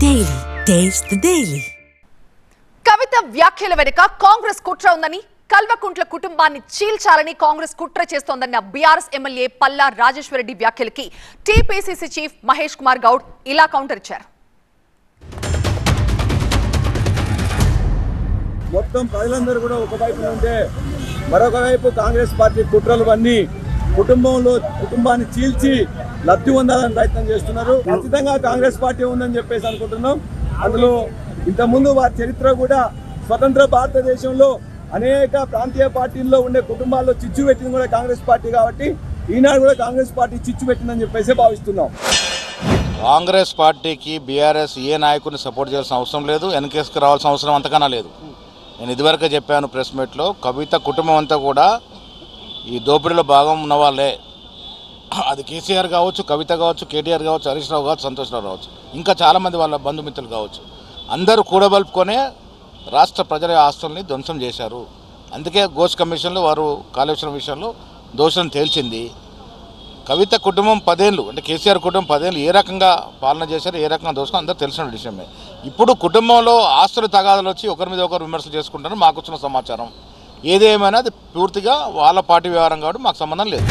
Daily. Taste the Daily. కవిత వ్యాఖ్యల వెనుక కాంగ్రెస్ కుట్ర ఉందని, కల్వకుంట్ల కుటుంబాన్ని చీల్చాలని కాంగ్రెస్ కుట్ర చేస్తోందన్న బీఆర్ఎస్ ఎమ్మెల్యే పల్లా రాజేశ్వరరెడ్డి వ్యాఖ్యలకి టీపీసీసీ చీఫ్ మహేష్ కుమార్ గౌడ్ ఇలా కౌంటర్ ఇచ్చారు. మొత్తం ప్రజలందరూ కూడా ఒకవైపు ఉంటే మరొక వైపు కాంగ్రెస్ పార్టీ కుట్రలు కుటుంబాన్ని చీల్చి లబ్ధి పొందాలని ప్రయత్నం చేస్తున్నారు. ఖచ్చితంగా కాంగ్రెస్ పార్టీ ఉందని చెప్పేసి అనుకుంటున్నాం. అందులో ఇంతకుముందు వారి చరిత్ర కూడా స్వతంత్ర భారతదేశంలో అనేక ప్రాంతీయ పార్టీల్లో ఉండే కుటుంబాల్లో చిచ్చు పెట్టింది కూడా కాంగ్రెస్ పార్టీ కాబట్టి ఈనాడు కూడా కాంగ్రెస్ పార్టీ చిచ్చు పెట్టిందని చెప్పేసి భావిస్తున్నాం. కాంగ్రెస్ పార్టీకి బీఆర్ఎస్ ఏ నాయకుడిని సపోర్ట్ చేయాల్సిన అవసరం లేదు, వెనకేసుకు రావాల్సిన అవసరం అంతకన్నా లేదు. నేను ఇదివరకే చెప్పాను ప్రెస్ మీట్లో, కవిత కుటుంబం అంతా కూడా ఈ దోపిడీలో భాగం ఉన్న వాళ్ళే. అది కేసీఆర్ కావచ్చు, కవిత కావచ్చు, కేటీఆర్ కావచ్చు, హరీష్ రావు కావచ్చు, సంతోష్ రావు కావచ్చు, ఇంకా చాలామంది వాళ్ళ బంధుమిత్రులు కావచ్చు, అందరూ కూడబలుపుకొనే రాష్ట్ర ప్రజల ఆస్తుల్ని ధ్వంసం చేశారు. అందుకే ఘోష్ కమిషన్లో వారు కాళేశ్వరం విషయంలో దోషం తేల్చింది. కవిత కుటుంబం 10 ఏళ్ళు, అంటే కేసీఆర్ కుటుంబం 10 ఏళ్ళు ఏ రకంగా పాలన చేశారు, ఏ రకంగా దోషం అందరూ తెలిసిన విషయమే. ఇప్పుడు కుటుంబంలో ఆస్తుల తగాదాలు వచ్చి ఒకరి మీద ఒకరు విమర్శలు చేసుకుంటారు. మాకు వచ్చిన సమాచారం ఏదేమైనా అది పూర్తిగా వాళ్ళ పార్టీ వ్యవహారం కాబట్టి మాకు సంబంధం లేదు.